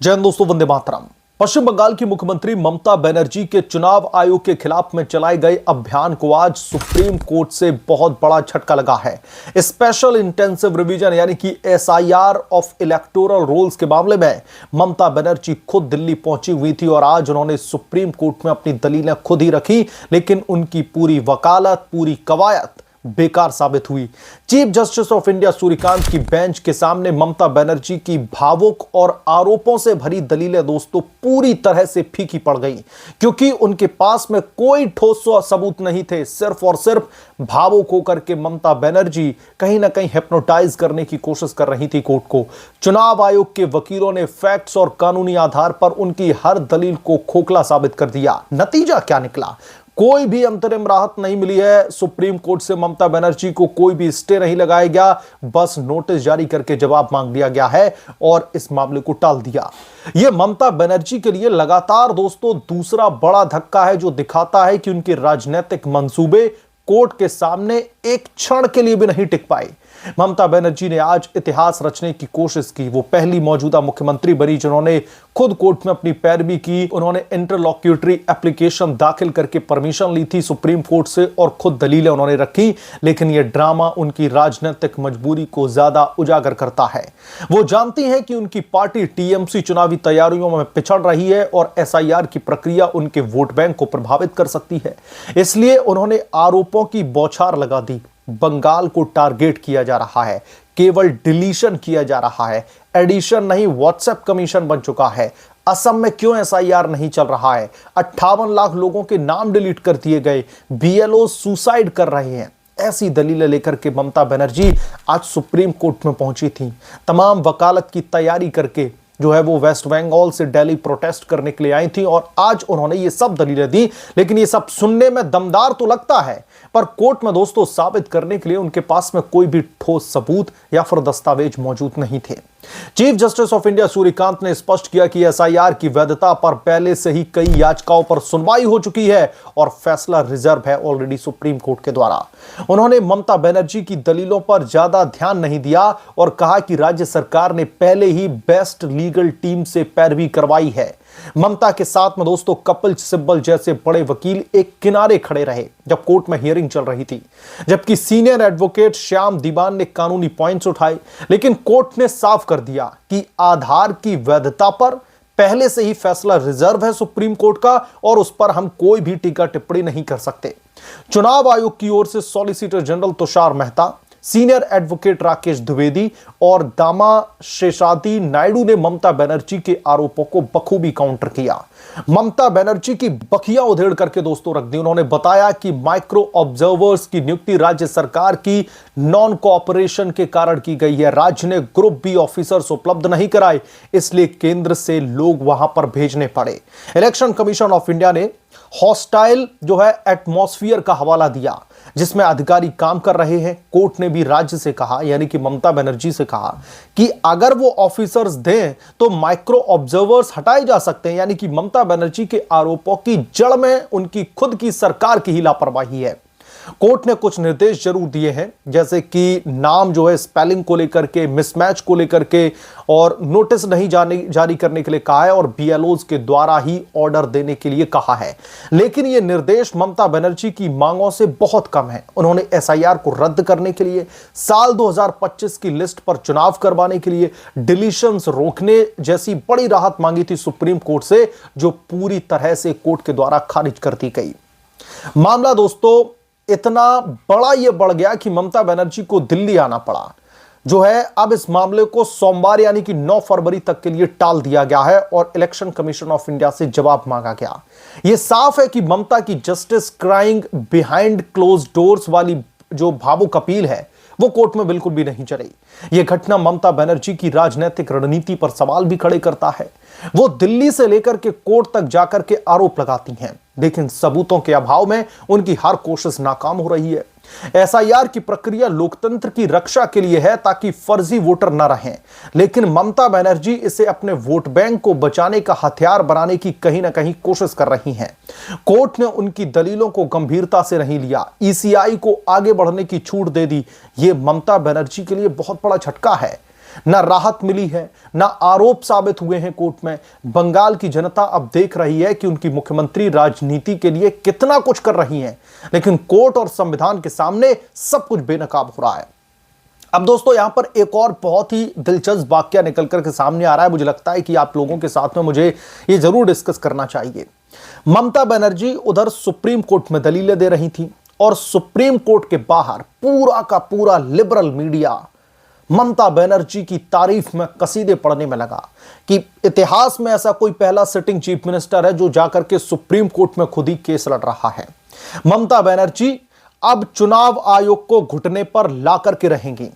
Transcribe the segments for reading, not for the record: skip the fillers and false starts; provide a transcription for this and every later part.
जय हिंद दोस्तों, वंदे मातरम। पश्चिम बंगाल की मुख्यमंत्री ममता बनर्जी के चुनाव आयोग के खिलाफ में चलाए गए अभियान को आज सुप्रीम कोर्ट से बहुत बड़ा झटका लगा है। स्पेशल इंटेंसिव रिवीजन यानी कि एसआईआर ऑफ इलेक्टोरल रोल्स के मामले में ममता बनर्जी खुद दिल्ली पहुंची हुई थी और आज उन्होंने सुप्रीम कोर्ट में अपनी दलीलें खुद ही रखी, लेकिन उनकी पूरी वकालत, पूरी कवायद बेकार साबित हुई। Chief justice of India Suryakant की बेंच के सामने ममता बनर्जी की भावुक और आरोपों से भरी दलीलें दोस्तों पूरी तरह से फीकी पड़ गई, क्योंकि उनके पास में कोई ठोस सबूत नहीं थे। सिर्फ और सिर्फ भावुक होकर के ममता बनर्जी कहीं ना कहीं हिप्नोटाइज करने की कोशिश कर रही थी कोर्ट को। चुनाव आयोग के वकीलों ने फैक्ट्स और कानूनी आधार पर उनकी हर दलील को खोखला साबित कर दिया। नतीजा क्या निकला? कोई भी अंतरिम राहत नहीं मिली है। सुप्रीम कोर्ट से ममता बनर्जी को कोई भी स्टे नहीं लगाया गया, बस नोटिस जारी करके जवाब मांग लिया गया है और इस मामले को टाल दिया। यह ममता बनर्जी के लिए लगातार दोस्तों दूसरा बड़ा धक्का है, जो दिखाता है कि उनके राजनीतिक मंसूबे कोर्ट के सामने एक क्षण के लिए भी नहीं टिक पाए। ममता बनर्जी ने आज इतिहास रचने की कोशिश की। वो पहली मौजूदा मुख्यमंत्री बनी जिन्होंने खुद कोर्ट में अपनी पैरवी की। उन्होंने इंटरलॉक्यूटरी एप्लीकेशन दाखिल करके परमिशन ली थी सुप्रीम कोर्ट से और खुद दलीलें उन्होंने रखी, लेकिन यह ड्रामा उनकी राजनीतिक मजबूरी को ज्यादा उजागर करता है। वो जानती हैं कि उनकी पार्टी टीएमसी चुनावी तैयारियों में पिछड़ रही है और एसआईआर की प्रक्रिया उनके वोट बैंक को प्रभावित कर सकती है, इसलिए उन्होंने आरोपों की बौछार लगा दी। बंगाल को टारगेट किया जा रहा है, केवल डिलीशन किया जा रहा है, एडिशन नहीं व्हाट्सएप कमीशन बन चुका है। असम में क्यों एसआईआर नहीं चल रहा है? 58 लाख लोगों के नाम डिलीट कर दिए गए, बीएलओ सुसाइड कर रहे हैं। ऐसी दलीलें लेकर के ममता बनर्जी आज सुप्रीम कोर्ट में पहुंची थी। तमाम वकालत की तैयारी करके जो है वो वेस्ट बंगाल से दिल्ली प्रोटेस्ट करने के लिए आई थी और आज उन्होंने ये सब दलीलें दी। लेकिन ये सब सुनने में दमदार तो लगता है, पर कोर्ट में दोस्तों साबित करने के लिए उनके पास में कोई भी ठोस सबूत या फिर दस्तावेज मौजूद नहीं थे। Chief justice of India Suryakant ने स्पष्ट किया कि एसआईआर की वैधता पर पहले से ही कई याचिकाओं पर सुनवाई हो चुकी है और फैसला रिजर्व है ऑलरेडी सुप्रीम कोर्ट के द्वारा। उन्होंने ममता बनर्जी की दलीलों पर ज्यादा ध्यान नहीं दिया और कहा कि राज्य सरकार ने पहले ही बेस्ट लीगल टीम से पैरवी करवाई है। ममता के साथ में दोस्तों कपिल सिब्बल जैसे बड़े वकील एक किनारे खड़े रहे जब कोर्ट में हियरिंग चल रही थी, जबकि सीनियर एडवोकेट श्याम दीवान ने कानूनी पॉइंट्स उठाए। लेकिन कोर्ट ने साफ कर दिया कि आधार की वैधता पर पहले से ही फैसला रिजर्व है सुप्रीम कोर्ट का और उस पर हम कोई भी टीका टिप्पणी नहीं कर सकते। चुनाव आयोग की ओर से solicitor general Tushar Mehta, senior advocate Rakesh Dwivedi और दामा शेषादी नायडू ने ममता बनर्जी के आरोपों को बखूबी काउंटर किया। ममता बनर्जी की बखियां उधेड़ करके दोस्तों रख दी। उन्होंने बताया कि माइक्रो ऑब्जर्वर्स की नियुक्ति राज्य सरकार की नॉन कोऑपरेशन के कारण की गई है। राज्य ने ग्रुप बी ऑफिसर्स उपलब्ध नहीं कराए, इसलिए केंद्र से लोग वहां पर भेजने पड़े। इलेक्शन कमीशन ऑफ इंडिया ने हॉस्टाइल जो है एटमॉस्फेयर का हवाला दिया जिसमें अधिकारी काम कर रहे हैं। कोर्ट ने भी राज्य से कहा, यानी कि ममता बनर्जी से कहा कि अगर वो ऑफिसर्स दें तो माइक्रो ऑब्जर्वर्स हटाए जा सकते हैं, यानी कि ममता बनर्जी के आरोपों की जड़ में उनकी खुद की सरकार की ही लापरवाही है। कोर्ट ने कुछ निर्देश जरूर दिए हैं, जैसे कि नाम जो है स्पेलिंग को लेकर के, मिसमैच को लेकर के और नोटिस नहीं जारी करने के लिए कहा है और बीएलओज के द्वारा ही ऑर्डर देने के लिए कहा है। लेकिन ये निर्देश ममता बनर्जी की मांगों से बहुत कम है। उन्होंने एसआईआर को रद्द करने के लिए, साल 2025 की लिस्ट पर चुनाव करवाने के लिए, डिलीशंस रोकने जैसी बड़ी राहत मांगी थी सुप्रीम कोर्ट से, जो पूरी तरह से कोर्ट के द्वारा खारिज कर दी गई। मामला दोस्तों इतना बड़ा यह बढ़ गया कि ममता बनर्जी को दिल्ली आना पड़ा। जो है अब इस मामले को सोमवार यानी कि 9 फरवरी तक के लिए टाल दिया गया है और इलेक्शन कमीशन ऑफ इंडिया से जवाब मांगा गया। यह साफ है कि ममता की justice crying behind close doors वाली जो भावुक अपील है वो कोर्ट में बिल्कुल भी नहीं चली। यह घटना ममता बनर्जी की राजनीतिक रणनीति पर सवाल भी खड़े करता है। वो दिल्ली से लेकर के कोर्ट तक जाकर के आरोप लगाती हैं, लेकिन सबूतों के अभाव में उनकी हर कोशिश नाकाम हो रही है। एसआईआर की प्रक्रिया लोकतंत्र की रक्षा के लिए है ताकि फर्जी वोटर न रहें, लेकिन ममता बनर्जी इसे अपने वोट बैंक को बचाने का हथियार बनाने की कहीं ना कहीं कोशिश कर रही हैं। कोर्ट ने उनकी दलीलों को गंभीरता से नहीं लिया, ईसीआई को आगे बढ़ने की छूट दे दी। यह ममता बनर्जी के लिए बहुत बड़ा झटका है। ना राहत मिली है, ना आरोप साबित हुए हैं कोर्ट में। बंगाल की जनता अब देख रही है कि उनकी मुख्यमंत्री राजनीति के लिए कितना कुछ कर रही हैं, लेकिन कोर्ट और संविधान के सामने सब कुछ बेनकाब हो रहा है। अब दोस्तों यहां पर एक और बहुत ही दिलचस्प वाकया निकल करके सामने आ रहा है। मुझे लगता है कि आप लोगों के साथ में मुझे ये जरूर डिस्कस करना चाहिए। ममता बनर्जी उधर सुप्रीम कोर्ट में दलीलें दे रही थी और सुप्रीम कोर्ट के बाहर पूरा का पूरा लिबरल मीडिया ममता बनर्जी की तारीफ में कसीदे पढ़ने में लगा कि इतिहास में ऐसा कोई पहला सिटिंग चीफ मिनिस्टर है जो जाकर के सुप्रीम कोर्ट में खुद ही केस लड़ रहा है। ममता बनर्जी अब चुनाव आयोग को घुटने पर ला करके रहेंगी।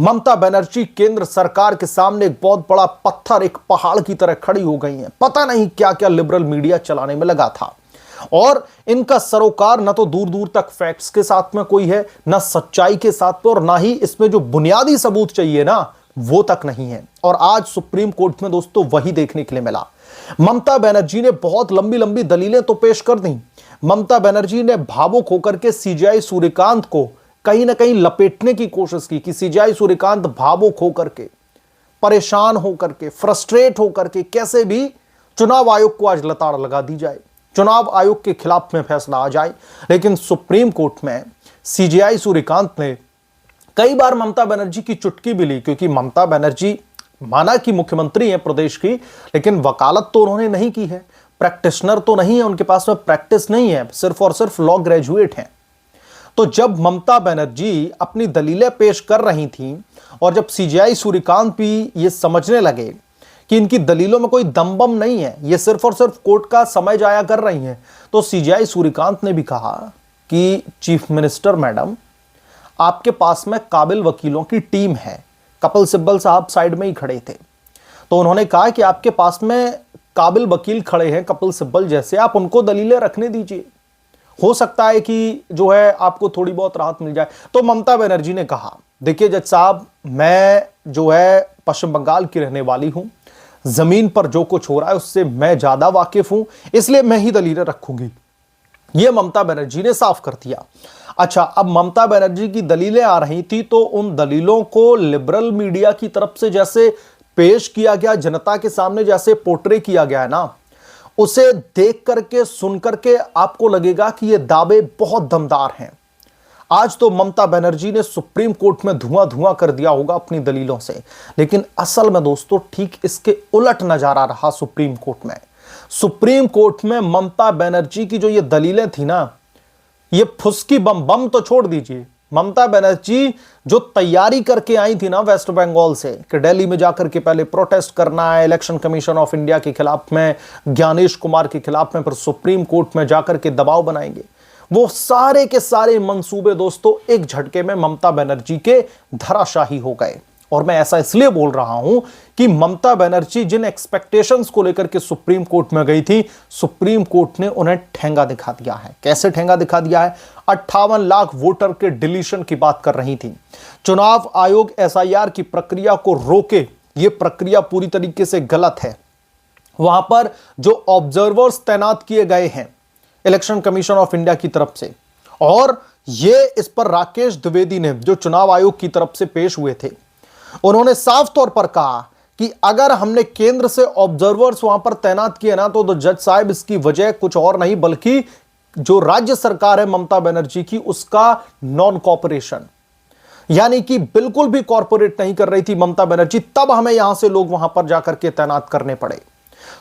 ममता बनर्जी केंद्र सरकार के सामने एक बहुत बड़ा पत्थर, एक पहाड़ की तरह खड़ी हो गई हैं। पता नहीं क्या क्या लिबरल मीडिया चलाने में लगा था और इनका सरोकार न तो दूर दूर तक फैक्ट्स के साथ में कोई है, ना सच्चाई के साथ में, और ना ही इसमें जो बुनियादी सबूत चाहिए ना वो तक नहीं है। और आज सुप्रीम कोर्ट में दोस्तों वही देखने के लिए मिला। ममता बनर्जी ने बहुत लंबी लंबी दलीलें तो पेश कर दी। ममता बनर्जी ने भावुक होकर के सीजेआई सूर्यकांत को कहीं ना कहीं लपेटने की कोशिश की कि सीजेआई सूर्यकांत भावुक होकर के, परेशान होकर के, फ्रस्ट्रेट होकर के कैसे भी चुनाव आयोग को आज लताड़ लगा दी जाए, चुनाव आयोग के खिलाफ में फैसला आ जाए। लेकिन सुप्रीम कोर्ट में सीजेआई सूर्यकांत ने कई बार ममता बनर्जी की चुटकी भी ली, क्योंकि ममता बनर्जी माना कि मुख्यमंत्री हैं प्रदेश की, लेकिन वकालत तो उन्होंने नहीं की है, प्रैक्टिशनर तो नहीं है, उनके पास में प्रैक्टिस नहीं है, सिर्फ और सिर्फ लॉ ग्रेजुएट हैं। तो जब ममता बनर्जी अपनी दलीलें पेश कर रही थीं और जब सीजेआई सूर्यकांत भी ये समझने लगे कि इनकी दलीलों में कोई दमबम नहीं है, ये सिर्फ और सिर्फ कोर्ट का समय जाया कर रही हैं, तो सीजेआई सूर्यकांत ने भी कहा कि चीफ मिनिस्टर मैडम, आपके पास में काबिल वकीलों की टीम है। कपिल सिब्बल साहब साइड में ही खड़े थे, तो उन्होंने कहा कि आपके पास में काबिल वकील खड़े हैं कपिल सिब्बल जैसे, आप उनको दलीलें रखने दीजिए, हो सकता है कि जो है आपको थोड़ी बहुत राहत मिल जाए। तो ममता बनर्जी ने कहा, देखिए जज साहब, मैं जो है पश्चिम बंगाल की रहने वाली हूं, जमीन पर जो कुछ हो रहा है उससे मैं ज्यादा वाकिफ हूं, इसलिए मैं ही दलीलें रखूंगी। यह ममता बनर्जी ने साफ कर दिया। अच्छा, अब ममता बनर्जी की दलीलें आ रही थी तो उन दलीलों को लिबरल मीडिया की तरफ से जैसे पेश किया गया, जनता के सामने जैसे पोर्ट्रे किया गया है ना, उसे देख करके सुन करके आपको लगेगा कि ये दावे बहुत दमदार हैं। आज तो ममता बनर्जी ने सुप्रीम कोर्ट में धुआं धुआं कर दिया होगा अपनी दलीलों से, लेकिन असल में दोस्तों ठीक इसके उलट नजारा रहा सुप्रीम कोर्ट में। सुप्रीम कोर्ट में ममता बनर्जी की जो ये दलीलें थी ना, ये फुसकी बम तो छोड़ दीजिए। ममता बनर्जी जो तैयारी करके आई थी ना वेस्ट बंगाल से कि दिल्ली में जाकर के पहले प्रोटेस्ट करना है इलेक्शन कमीशन ऑफ इंडिया के खिलाफ में, ज्ञानेश कुमार के खिलाफ में, फिर सुप्रीम कोर्ट में जाकर के दबाव बनाएंगे, वो सारे के सारे मंसूबे दोस्तों एक झटके में ममता बनर्जी के धराशाही हो गए। और मैं ऐसा इसलिए बोल रहा हूं कि ममता बनर्जी जिन एक्सपेक्टेशंस को लेकर के सुप्रीम कोर्ट में गई थी, सुप्रीम कोर्ट ने उन्हें ठेंगा दिखा दिया है। कैसे ठेंगा दिखा दिया है? 58 लाख वोटर के डिलीशन की बात कर रही थी। चुनाव आयोग एसआईआर की प्रक्रिया को रोके, यह प्रक्रिया पूरी तरीके से गलत है। वहां पर जो ऑब्जर्वर्स तैनात किए गए हैं इलेक्शन कमीशन ऑफ इंडिया की तरफ से, और यह इस पर राकेश द्विवेदी ने जो चुनाव आयोग की तरफ से पेश हुए थे, उन्होंने साफ तौर पर कहा कि अगर हमने केंद्र से ऑब्जर्वर्स वहां पर तैनात किए ना तो जज साहब इसकी वजह कुछ और नहीं बल्कि जो राज्य सरकार है ममता बनर्जी की, उसका नॉन कॉपरेशन, यानी कि बिल्कुल भी कॉर्पोरेट नहीं कर रही थी ममता बनर्जी, तब हमें यहां से लोग वहां पर जाकर के तैनात करने पड़े।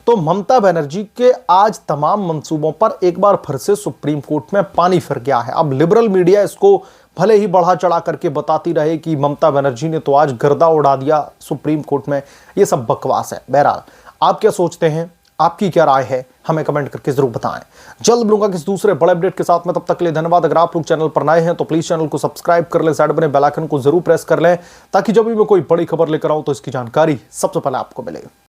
तो ममता बनर्जी के आज तमाम मंसूबों पर एक बार फिर से सुप्रीम कोर्ट में पानी फिर गया है। अब लिबरल मीडिया इसको भले ही बढ़ा चढ़ा करके बताती रहे कि ममता बनर्जी ने तो आज गर्दा उड़ा दिया सुप्रीम कोर्ट में, ये सब बकवास है। बहरहाल आप क्या सोचते हैं, आपकी क्या राय है, हमें कमेंट करके जरूर बताएं। जल्द मिलूंगा किसी दूसरे बड़े अपडेट के साथ में, तब तक के लिए धन्यवाद। अगर आप लोग चैनल पर नए हैं तो प्लीज चैनल को सब्सक्राइब कर लें, साइड बने बेल आइकन को जरूर प्रेस कर लें ताकि जब भी मैं कोई बड़ी खबर लेकर आऊं तो इसकी जानकारी सबसे पहले आपको मिले।